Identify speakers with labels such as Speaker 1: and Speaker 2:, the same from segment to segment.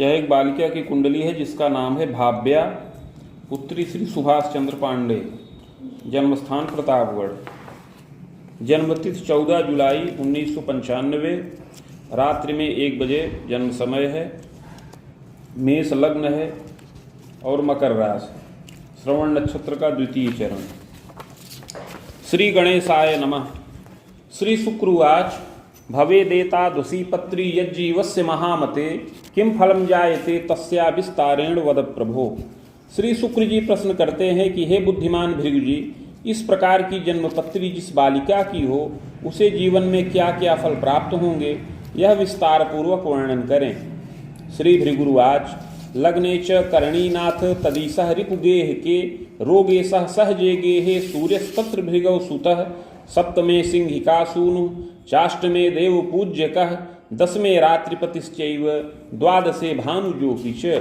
Speaker 1: यह एक बालिका की कुंडली है जिसका नाम है भाव्या, पुत्री श्री सुभाष चंद्र पांडे, जन्मस्थान प्रतापगढ़, जन्मतिथि 14 जुलाई 1995, रात्रि में 1 बजे जन्म समय है, मेष लग्न है और मकर राशि, श्रवण नक्षत्र का द्वितीय चरण। श्री गणेशाय नमः। श्री शुक्रवाच भवेदेतादृशी पत्री यज्जीवस्य महामते किम फलम जायते तस्या विस्तारेण वद प्रभो। श्री शुक्र जी प्रश्न करते हैं कि हे बुद्धिमान भृगु जी, इस प्रकार की जन्मपत्री जिस बालिका की हो उसे जीवन में क्या क्या फल प्राप्त होंगे, यह विस्तार पूर्वक वर्णन करें। श्री भृगुवाच लग्ने च करणीनाथ तदीसह रिपुगेह के रोगे सह सहजे गेहे सूर्यस्तत्र भृगौ सुतः सप्तमे सिंहिकासूनु चाष्टमे देव पूज्यकः दसमे रात्रिपतिश्चैव द्वादशे भानुजोपि च।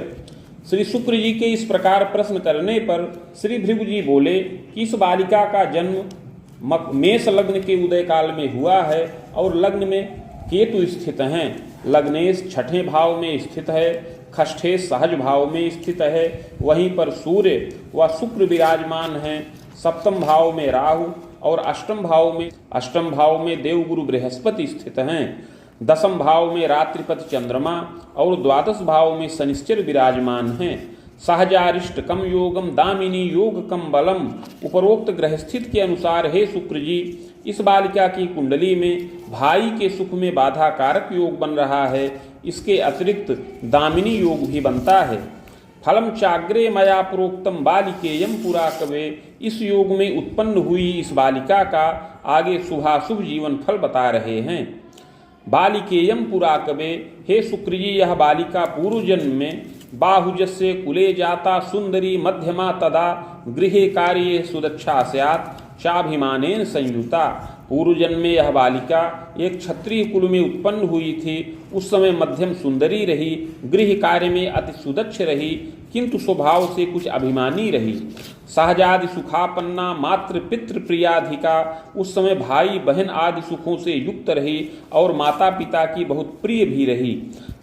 Speaker 1: श्री शुक्र जी के इस प्रकार प्रश्न करने पर श्री भृगु जी बोले कि इस बालिका का जन्म मेष लग्न के उदय काल में हुआ है और लग्न में केतु स्थित हैं। लग्नेश छठे भाव में स्थित है, खष्ठे सहज भाव में स्थित है, वहीं पर सूर्य व शुक्र विराजमान हैं। सप्तम भाव में राहु और अष्टम भाव में देवगुरु बृहस्पति स्थित हैं। दसम भाव में रात्रिपति चंद्रमा और द्वादश भाव में शनिश्चर विराजमान हैं। सहजारिष्ट कम योगम दामिनी योग कम बलम। उपरोक्त ग्रह स्थित के अनुसार हे शुक्र जी, इस बालिका की कुंडली में भाई के सुख में बाधा कारक योग बन रहा है। इसके अतिरिक्त दामिनी योग भी बनता है। फलम चाग्रे मया प्रोक्तम बालिकेयम पुरा कवे। इस योग में उत्पन्न हुई इस बालिका का आगे शुभाशुभ जीवन फल बता रहे हैं। बालिकेयम पुरा कवे, हे शुक्र जी, यह बालिका पूर्व जन्म में बाहुजस्य कुले जाता सुंदरी मध्यमा तदा गृहे कार्ये सुदक्षा स्यात् चाभिमानेन संयुता। पूर्व जन्म में यह बालिका एक क्षत्रिय कुल में उत्पन्न हुई थी। उस समय मध्यम सुंदरी रही, गृह कार्य में अति सुदक्ष रही, किंतु स्वभाव से कुछ अभिमानी रही। सहजादि सुखापन्ना मातृ पितृ प्रियाधिका। उस समय भाई बहन आदि सुखों से युक्त रही और माता पिता की बहुत प्रिय भी रही।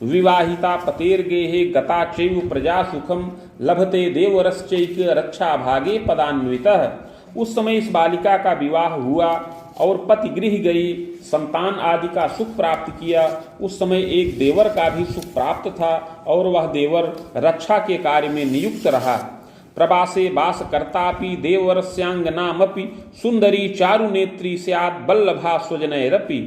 Speaker 1: विवाहिता पतेर्गेहे गता चैव प्रजा सुखम लभते देवरश्चैक रक्षा भागे पदान्वितः। उस समय इस बालिका का विवाह हुआ और पति गृह गई, संतान आदि का सुख प्राप्त किया। उस समय एक देवर का भी सुख प्राप्त था और वह देवर रक्षा के कार्य में नियुक्त रहा। प्रवासे वास कर्तापि देवरस्यांगनामपि सुंदरी चारु नेत्री स्यात् बल्लभा स्वजनैरपि।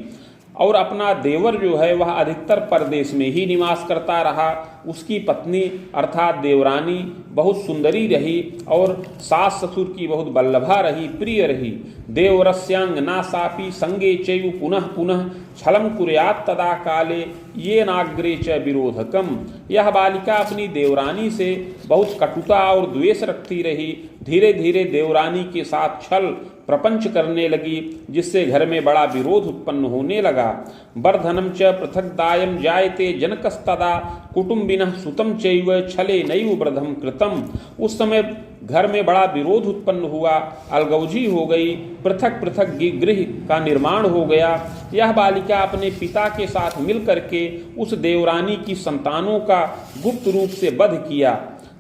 Speaker 1: और अपना देवर जो है वह अधिकतर परदेश में ही निवास करता रहा। उसकी पत्नी अर्थात देवरानी बहुत सुंदरी रही और सास ससुर की बहुत बल्लभा रही, प्रिय रही। देवरस्यांगना सापि संगे चैव पुनः पुनः छलं कुर्यात् तदा काले ये नाग्रे च विरोधकम। यह बालिका अपनी देवरानी से बहुत कटुता और द्वेष रखती रही। धीरे धीरे देवरानी के साथ छल प्रपंच करने लगी, जिससे घर में बड़ा विरोध उत्पन्न होने लगा। वर्धनम च पृथक दायम जायते जनकस्तदा कुटुंबिनः सुतम चैव छले नैव वृद्धम कृतम। उस समय घर में बड़ा विरोध उत्पन्न हुआ, अलगौजी हो गई, पृथक पृथक गृह का निर्माण हो गया। यह बालिका अपने पिता के साथ मिल करके उस देवरानी की संतानों का गुप्त रूप से वध किया।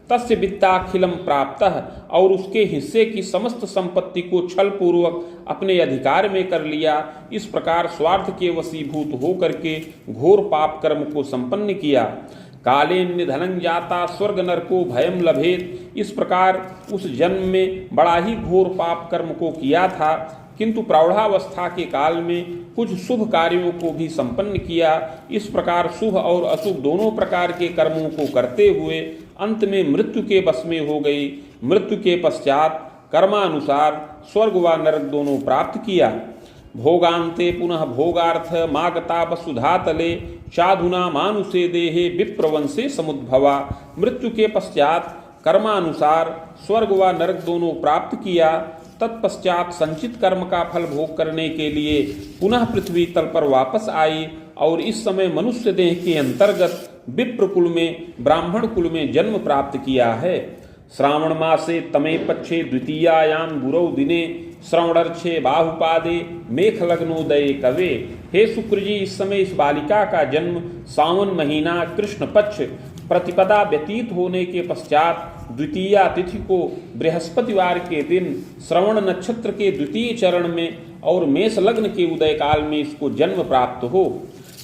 Speaker 1: तस्य वित्ताखिलम प्राप्तः, और उसके हिस्से की समस्त संपत्ति को छल पूर्वक अपने अधिकार में कर लिया। इस प्रकार स्वार्थ के वशीभूत होकर के घोर पाप कर्म को संपन्न किया। काले निधनं जाता स्वर्ग नरको भयम लभेत। इस प्रकार उस जन्म में बड़ा ही घोर पाप कर्म को किया था, किंतु प्रौढ़ावस्था के काल में कुछ शुभ कार्यों को भी संपन्न किया। इस प्रकार शुभ और अशुभ दोनों प्रकार के कर्मों को करते हुए अंत में मृत्यु के वश में हो गई। मृत्यु के पश्चात कर्मानुसार स्वर्ग व नरक दोनों प्राप्त किया। भोगान्ते पुनः भोगार्थ मागता वसुधातले चाधुना मानुषे देहे विप्रवंशे समुद्भवा। मृत्यु के पश्चात कर्मानुसार स्वर्ग व नरक दोनों प्राप्त किया। तत्पश्चात संचित कर्म का फल भोग करने के लिए पुनः पृथ्वी तल पर वापस आई और इस समय मनुष्य देह के अंतर्गत विप्र कुल में ब्राह्मण कुल में जन्म प्राप्त किया है। श्रावण मासे तमे पक्षे द्वितीयायां गुरौ दिने श्रवणर्क्षे बाहुपादे मेख लग्नोदये कवे। हे शुक्र जी, इस समय इस बालिका का जन्म सावन महीना कृष्ण पक्ष प्रतिपदा व्यतीत होने के पश्चात द्वितीया तिथि को बृहस्पतिवार के दिन श्रवण नक्षत्र के द्वितीय चरण में और मेष लग्न के उदय काल में इसको जन्म प्राप्त हो।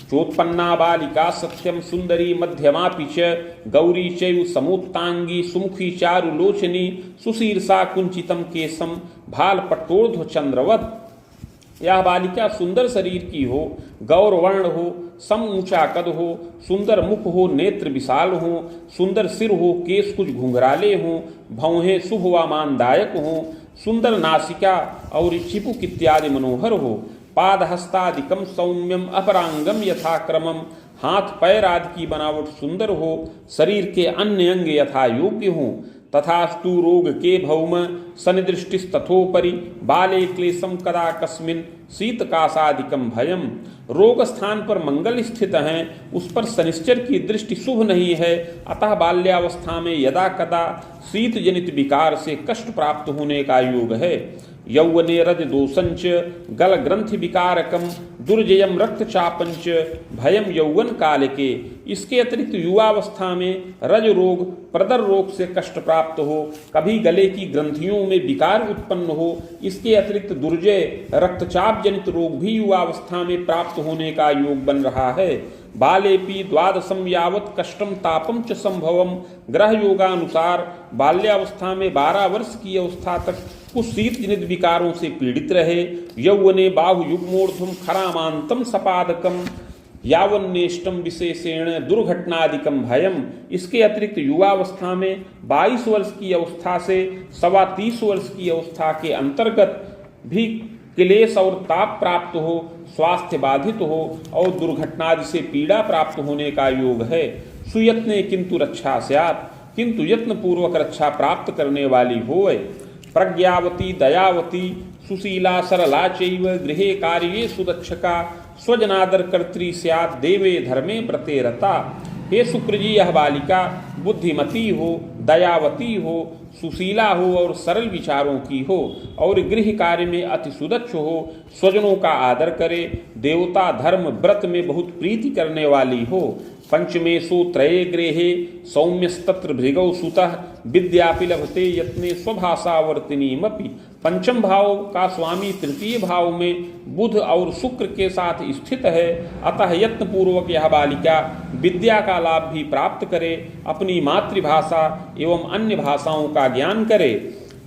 Speaker 1: चोत्पन्ना बालिका सत्यम सुंदरी मध्यमापि च गौरी चैव समोत्तांगी सुमुखी चारुलोचनी सुशीर्षा कुंचितम केशम भाल पट्टोर्ध्व चंद्रवत। यह बालिका सुंदर शरीर की हो, गौर वर्ण हो, सम ऊंचा कद हो, सुंदर मुख हो, नेत्र विशाल हो, सुंदर सिर हो, केश कुछ घुंघराले हो, भौहें शुभ व मानदायक हो, सुंदर नासिका और चिपुक इत्यादि मनोहर हो, पाद हस्तादिकम सौम्यम अपरांगम यथाक्रमम, हाथ पैर आदि की बनावट सुंदर हो, शरीर के अन्य अंग यथा योग्य हो, तथास्तु रोग के भौम सनिदृष्टिस्तथोपरि बाले क्लेशम कदा कस्मिन शीतकाशादिकम भयम। रोग स्थान पर मंगल स्थित हैं, उस पर शनिश्चर की दृष्टि शुभ नहीं है, अतः बाल्यावस्था में यदा कदा शीत जनित विकार से कष्ट प्राप्त होने का योग है। यौवने रज दोषंच गल ग्रंथि विकारकम दुर्जयम रक्तचापंच भयम यौवन काल के। इसके अतिरिक्त युवावस्था में रज रोग प्रदर रोग से कष्ट प्राप्त हो, कभी गले की ग्रंथियों में विकार उत्पन्न हो। इसके अतिरिक्त दुर्जय रक्तचाप जनित रोग भी युवावस्था में प्राप्त होने का योग बन रहा है। बालेपि द्वादशम यावत कष्टम तापम च संभवम। ग्रह योगानुसार बाल्यावस्था में 12 वर्ष की अवस्था तक कुछ शीत जनित विकारों से पीड़ित रहे। यौवने बाहु युग्मोर्ध्वम खरामांतम सपादकम यावन्नेष्टम विशेषेण दुर्घटनादिकम भयम। इसके अतिरिक्त युवावस्था में 22 वर्ष की अवस्था से 30 वर्ष की अवस्था के अंतर्गत भी क्लेश और ताप प्राप्त हो, स्वास्थ्य बाधित हो और दुर्घटनादि से पीड़ा प्राप्त होने का योग है। सुयत्ने किंतु रक्षा स्यात्, किंतु यत्न पूर्वक रक्षा प्राप्त करने वाली होए। प्रज्ञावती दयावती सुशीला सरला चैव गृहे कार्ये सुदक्षका स्वजनादर कर्त्री स्यात् देवे धर्मे व्रते रता। हे शुक्र जी, यह बालिका बुद्धिमती हो, दयावती हो, सुशीला हो और सरल विचारों की हो और गृह कार्य में अति सुदक्ष हो, स्वजनों का आदर करे, देवता धर्म व्रत में बहुत प्रीति करने वाली हो। पंचमेशु त्रये गृहे सौम्यस्तत्र भृगौ सुतः विद्यापि लभते यत्ने स्वभाषावर्तिनीमपि। पंचम भाव का स्वामी तृतीय भाव में बुध और शुक्र के साथ स्थित है, अतः यत्न पूर्वक यह बालिका विद्या का लाभ भी प्राप्त करे, अपनी मातृभाषा एवं अन्य भाषाओं का ज्ञान करे।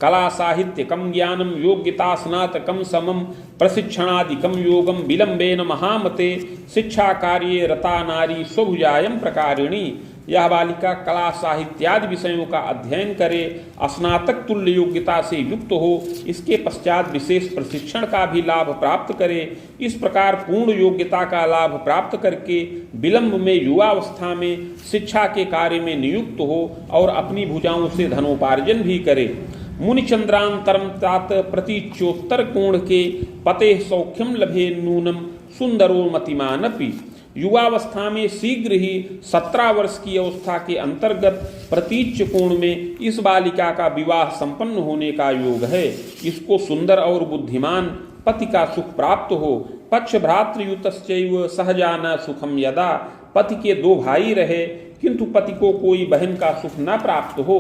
Speaker 1: कला साहित्यकम ज्ञानम योग्यता स्नातकम समम प्रशिक्षणादिकम योगम विलंबेन महामते शिक्षा कार्ये रता नारी स्वभुजायम प्रकारिणी। यह बालिका कला साहित्यादि विषयों का अध्ययन करे, स्नातक तुल्य योग्यता से युक्त हो, इसके पश्चात विशेष प्रशिक्षण का भी लाभ प्राप्त करे। इस प्रकार पूर्ण योग्यता का लाभ प्राप्त करके विलंब में युवावस्था में शिक्षा के कार्य में नियुक्त हो और अपनी भुजाओं से धनोपार्जन भी करे। मुनिचंद्रांतरम तात प्रतीच्योत्तर कोण के पते सौख्यम लभे नूनम सुंदरो मतिमानपि। युवावस्था में शीघ्र ही 17 वर्ष की अवस्था के अंतर्गत प्रतीच्य कोण में इस बालिका का विवाह संपन्न होने का योग है। इसको सुंदर और बुद्धिमान पति का सुख प्राप्त हो। पक्ष भ्रातृयुतश्चैव सहजान सुखम यदा। पति के 2 भाई रहे किंतु पति को कोई बहन का सुख न प्राप्त हो।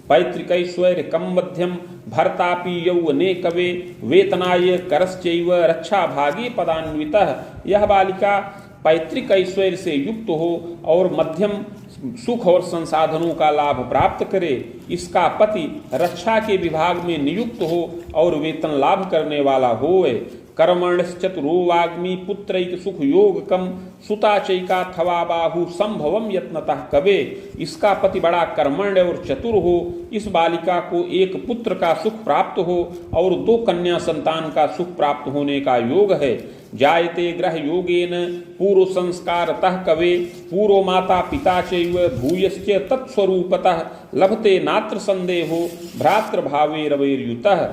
Speaker 1: पैतृकैश्वर्य कम मध्यम भर्तापि यौवने कवे वेतनाय करश्चैव रक्षा भागे पदान्वितः। यह बालिका पैतृक ऐश्वर्य से युक्त हो और मध्यम सुख और संसाधनों का लाभ प्राप्त करे। इसका पति रक्षा के विभाग में नियुक्त हो और वेतन लाभ करने वाला होए। कर्मण्यश्चतुरो वाग्मी पुत्रैक सुख योगकम सुता चैका थवा बाहु संभवम यत्नतः कवे। इसका पति बड़ा कर्मण्य और चतुर हो, इस बालिका को एक पुत्र का सुख प्राप्त हो और 2 कन्या संतान का सुख प्राप्त होने का योग है। जायते ग्रह योगेन पूर्व संस्कारतः कवे पूर्व माता पिता चैव भूयश्च तत्स्वरूपतः लभते नात्र संदेहो भ्रातृभावे रवैर्युतः।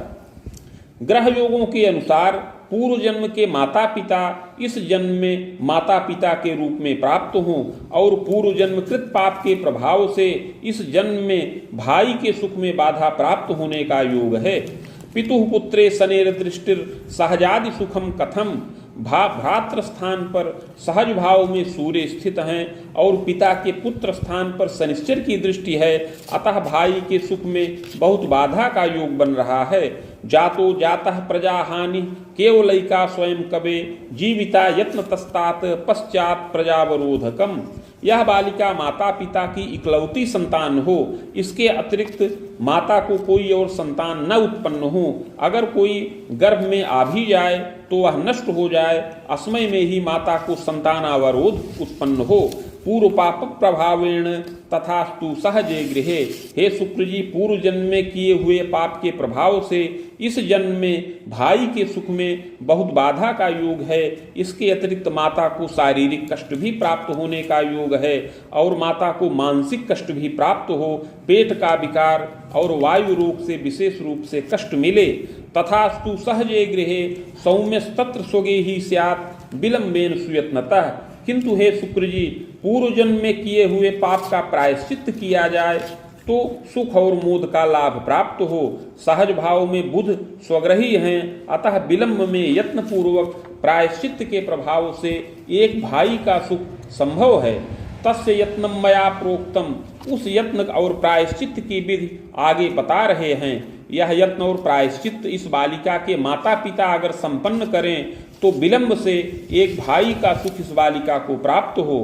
Speaker 1: ग्रह योगों के अनुसार पूर्व जन्म के माता पिता इस जन्म में माता पिता के रूप में प्राप्त हों और पूर्व जन्म कृत पाप के प्रभाव से इस जन्म में भाई के सुख में बाधा प्राप्त होने का योग है। पितुः पुत्रे शनेर दृष्टिर सहजादि सुखम कथम भ्रातृ स्थान पर सहज भाव में सूर्य स्थित हैं और पिता के पुत्र स्थान पर शनिश्चर की दृष्टि है, अतः भाई के सुख में बहुत बाधा का योग बन रहा है। जातो जातः प्रजा हानि केवलैका स्वयं कवे जीविता यत्न तस्तात पश्चात प्रजावरोधकम। यह बालिका माता पिता की इकलौती संतान हो, इसके अतिरिक्त माता को कोई और संतान न उत्पन्न हो। अगर कोई गर्भ में आ भी जाए तो वह नष्ट हो जाए, असमय में ही माता को संतानावरोध उत्पन्न हो। पूर्व पाप प्रभावेण तथास्तु सहजे गृहे। हे शुक्र जी, पूर्व जन्म में किए हुए पाप के प्रभाव से इस जन्म में भाई के सुख में बहुत बाधा का योग है। इसके अतिरिक्त माता को शारीरिक कष्ट भी प्राप्त होने का योग है और माता को मानसिक कष्ट भी प्राप्त हो, पेट का विकार और वायु रोग से विशेष रूप से कष्ट मिले। तथास्तु सहजे गृहे सौम्यस्तत्र स्वगे ही स्यात् विलंबेन सुयत्नतः। किंतु हे शुक्र जी, पूर्व जन्म में किए हुए पाप का प्रायश्चित्त किया जाए तो सुख और मोद का लाभ प्राप्त हो। सहज भाव में बुध स्वग्रही हैं, अतः विलंब में यत्न पूर्वक प्रायश्चित्त के प्रभाव से एक भाई का सुख संभव है। तस्य यत्नम मया प्रोक्तम। उस यत्न और प्रायश्चित्त की विधि आगे बता रहे हैं। यह यत्न और प्रायश्चित्त इस बालिका के माता पिता अगर संपन्न करें तो विलंब से एक भाई का सुख इस बालिका को प्राप्त हो।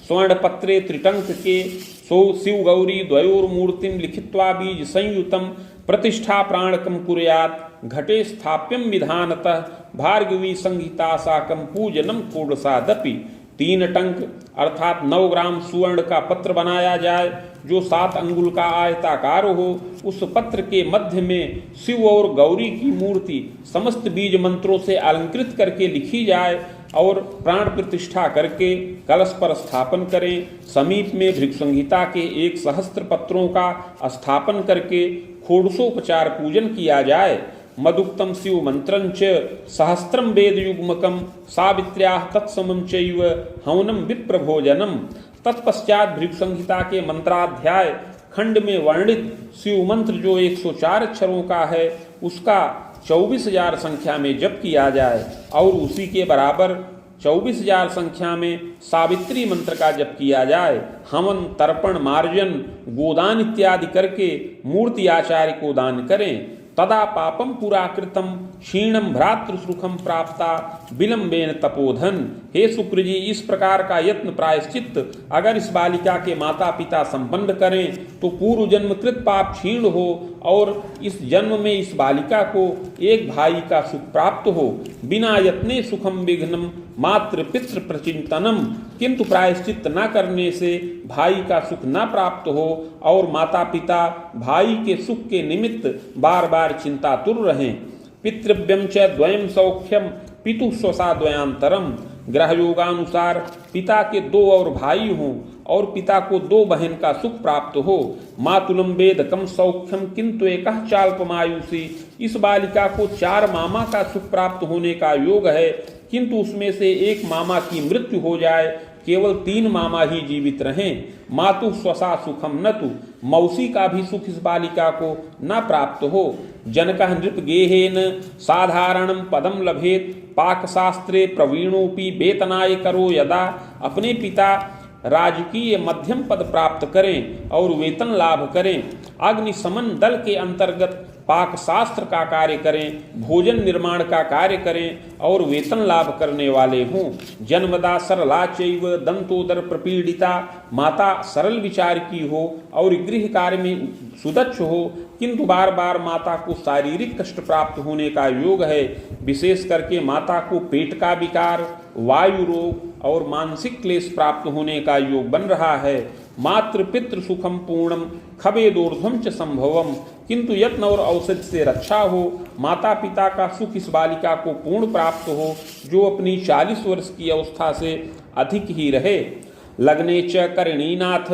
Speaker 1: स्वर्ण पत्रे त्रिटंक के शिव गौरी द्वयोर्मूर्तिम लिखित्वा बीज संयुतम प्रतिष्ठा प्राणकम कुर्यात् घटे स्थाप्यम विधानतः भार्गवी संहिता साकम पूजनम कोडसादपि। 3 टंक अर्थात 9 ग्राम सुवर्ण का पत्र बनाया जाए जो 7 अंगुल का आयताकार हो। उस पत्र के मध्य में शिव और गौरी की मूर्ति समस्त बीज मंत्रों से अलंकृत करके लिखी जाए और प्राण प्रतिष्ठा करके कलश पर स्थापन करें। समीप में भृगुसंहिता के 1 सहस्त्र पत्रों का स्थापन करके षोडशोपचार पूजन किया जाए। मदुक्तम शिव मंत्रंच सहस्त्रम वेद युग्मकम सावित्र्या तत्समं चैव हवनम विप्रभोजनम। तत्पश्चात भृगुसंहिता के मंत्राध्याय खंड में वर्णित शिव मंत्र जो 104 अक्षरों का है उसका 24,000 संख्या में जप किया जाए और उसी के बराबर 24,000 संख्या में सावित्री मंत्र का जप किया जाए। हवन, तर्पण, मार्जन, गोदान इत्यादि करके मूर्ति आचार्य को दान करें। तदा पापम पुराकृतम क्षीणम भ्रातृ सुखम प्राप्ता विलंबेन तपोधन। हे शुक्र जी, इस प्रकार का यत्न प्रायश्चित्त अगर इस बालिका के माता पिता संपन्न करें तो पूर्व जन्मकृत पाप क्षीण हो और इस जन्म में इस बालिका को एक भाई का सुख प्राप्त हो। बिना यत्ने सुखम विघ्नम मातृ पितृ प्रचिंतनम। किंतु प्रायश्चित्त न करने से भाई का सुख न प्राप्त हो और माता पिता भाई के सुख के निमित्त बार बार चिंतातुर रहें। पितृव्यम च द्वयम सौख्यम पितु स्वसा द्वयांतरम। ग्रह योगानुसार पिता के 2 और भाई हों और पिता को 2 बहन का सुख प्राप्त हो। मातुलम वेदकम सौख्यम किंतु एकः चाल्पमायुषी। इस बालिका को 4 मामा का सुख प्राप्त होने का योग है, किंतु उसमें से एक मामा की मृत्यु हो जाए, केवल 3 मामा ही जीवित रहें। मातु स्वसा सुखम न तु। मौसी का भी सुख इस बालिका को न प्राप्त हो। जनकः नृप गेहेन साधारणम पदम लभेत पाकशास्त्रे प्रवीणोपि वेतनाय करो यदा। अपने पिता राजकीय मध्यम पद प्राप्त करें और वेतन लाभ करें, अग्निशमन दल के अंतर्गत पाक शास्त्र का कार्य करें, भोजन निर्माण का कार्य करें और वेतन लाभ करने वाले हों। जन्मदा सरला चैव दंतोदर प्रपीड़िता। माता सरल विचार की हो और गृह कार्य में सुदक्ष हो, किंतु बार बार माता को शारीरिक कष्ट प्राप्त होने का योग है। विशेष करके माता को पेट का विकार, वायु रोग और मानसिक क्लेश प्राप्त होने का योग बन रहा है। मातृ पितृ सुखम पूर्णम खबेदोर्ध्वम च संभवम। किंतु यत्न और औषध से रक्षा हो। माता पिता का सुख इस बालिका को पूर्ण प्राप्त हो जो अपनी 40 वर्ष की अवस्था से अधिक ही रहे। लग्ने च करणीनाथ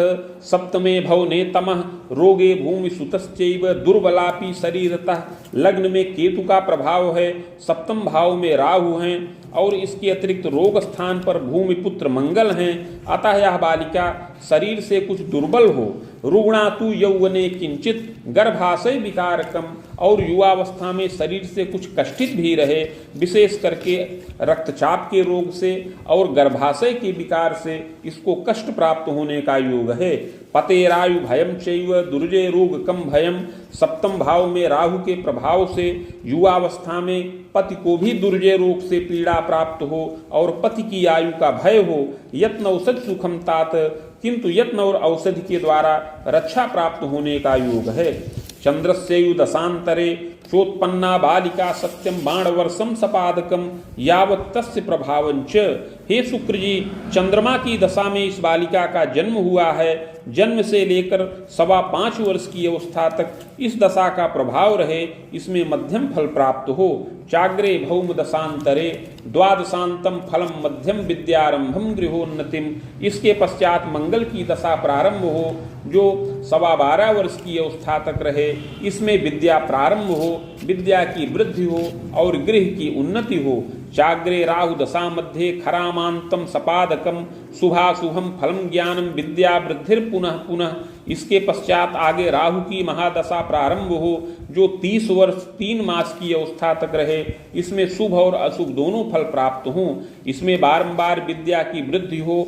Speaker 1: सप्तमे भवने तमः रोगे भूमि सुतश्चैव दुर्बलापि शरीरतः। लग्न में केतु का प्रभाव है, सप्तम भाव में राहु हैं और इसके अतिरिक्त रोग स्थान पर भूमि पुत्र मंगल हैं, अतः यह बालिका शरीर से कुछ दुर्बल हो। रुग्णा तु यौवने किंचित गर्भाशय विकारकम, और युवावस्था में शरीर से कुछ कष्टित भी रहे, विशेष करके रक्तचाप के रोग से और गर्भाशय के विकार से इसको कष्ट प्राप्त होने का योग है। पतेरायु भयम चैव दुर्जय रोग कम भयम, सप्तम भाव में राहु के प्रभाव से युवावस्था में पति को भी दुर्जय रोग से पीड़ा प्राप्त हो और पति की आयु का भय हो। यत्न औषध सुखम तात, किंतु यत्न और औषधि के द्वारा रक्षा प्राप्त होने का योग है। चंद्रस्यु दशांतरे चोत्पन्ना बालिका सत्यम बाणवर्षम सपादकम यावत् तस्य प्रभावंच। हे शुक्र जी, चंद्रमा की दशा में इस बालिका का जन्म हुआ है। जन्म से लेकर 5.25 वर्ष की अवस्था तक इस दशा का प्रभाव रहे, इसमें मध्यम फल प्राप्त हो। चाग्रे भौम दशांतरे द्वादशांतम फलम मध्यम विद्यारंभम गृहोन्नतिम, इसके पश्चात मंगल की दशा प्रारंभ हो जो 12.25 वर्ष की अवस्था तक रहे, इसमें विद्या प्रारंभ हो, विद्या की वृद्धि हो और गृह की उन्नति हो। चाग्रे राहु दशा मध्ये खरामांतम सपादकम शुभाशुभम फलम ज्ञानम विद्या वृद्धिर पुनः पुनः, इसके पश्चात आगे राहु की महादशा प्रारंभ हो जो 30 वर्ष 3 मास की अवस्था तक रहे, इसमें शुभ और अशुभ दोनों फल प्राप्त हों, इसमें बारंबार विद्या की वृद्धि हो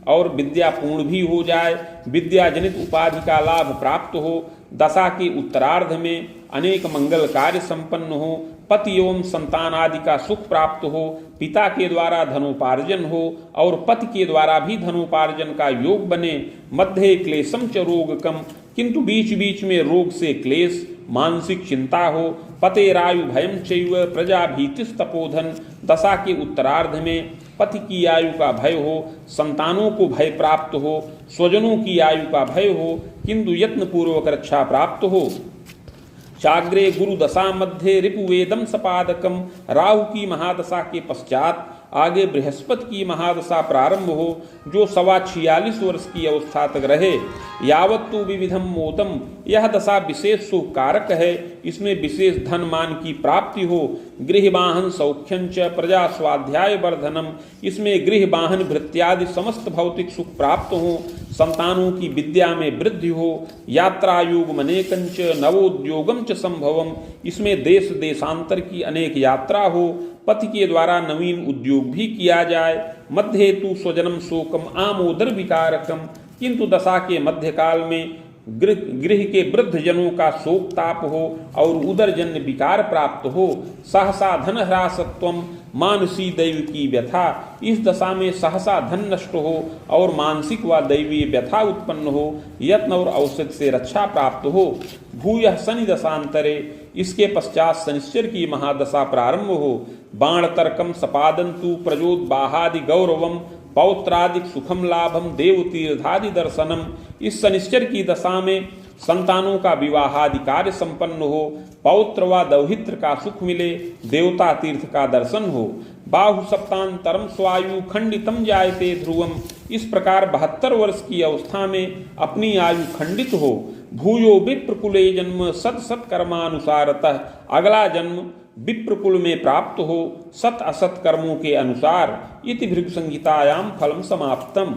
Speaker 1: और विद्या पूर्ण भी हो जाए, विद्या जनित उपाधि का लाभ प्राप्त हो, दशा के उत्तरार्ध में अनेक मंगल कार्य संपन्न हो, पति एवं संतान आदि का सुख प्राप्त हो, पिता के द्वारा धनोपार्जन हो और पति के द्वारा भी धनोपार्जन का योग बने। मध्य क्लेशम च रोगकम, किंतु बीच बीच में रोग से क्लेश मानसिक चिंता हो। पतेरायु भयम चैव प्रजा भीतिस तपोधन, दशा के उत्तरार्ध में पति की आयु का भय हो, संतानों को भय प्राप्त हो, स्वजनों की आयु का भय हो, किंतु यत्न पूर्वक रक्षा प्राप्त हो। चाग्रे गुरु दशा मध्य रिपुवेदम सपादकम, राहु की महादशा के पश्चात आगे बृहस्पति की महादशा प्रारंभ हो जो 46 वर्ष की अवस्था तक रहे। यावत्तु विविधम मोदम, यह दशा विशेष शुभ कारक है, इसमें विशेष धन मान की प्राप्ति हो। गृह वाहन सौख्यंच प्रजा स्वाध्याय वर्धनम, इसमें गृह वाहन भृत्यादि समस्त भौतिक सुख प्राप्त हो, संतानों की विद्या में वृद्धि हो। यात्रा योग मनेकंच नवोद्योगम च संभवम, इसमें देश देशांतर की अनेक यात्रा हो, पति के द्वारा नवीन उद्योग भी किया जाए। मध्य हेतु स्वजनम शोकम आमोदर विकारकम, किंतु दशा के मध्यकाल में गृह के वृद्ध जनों का शोक ताप हो और उदरजन्य विकार प्राप्त हो। सहसा धन ह्रासत्वम मानसी दैव की व्यथा, इस दशा में सहसा धन नष्ट हो और मानसिक व दैवीय व्यथा उत्पन्न हो, यत्न और औषध से रक्षा प्राप्त हो। भूयः शनि दशांतरे, इसके पश्चात शनिश्चर की महादशा प्रारंभ हो। बाण तर्कम सपादंतु प्रजोदबाहादि गौरवम पौत्रादिक सुखम लाभम देवतीर्थादि दर्शनम, इस शनिश्चर की दशा में संतानों का विवाहादि कार्य संपन्न हो, पौत्र व दौहित्र का सुख मिले, देवता तीर्थ का दर्शन हो। बाहु सप्तांतरम स्वायु खंडितम जायते ध्रुवम, इस प्रकार 72 वर्ष की अवस्था में अपनी आयु खंडित हो। भूयो विप्रकुले जन्म सत सत कर्मानुसारतः, अगला जन्म विप्रकुल में प्राप्त हो सत असत कर्मों के अनुसार। इति भृगु संहितायाम फलम समाप्तम।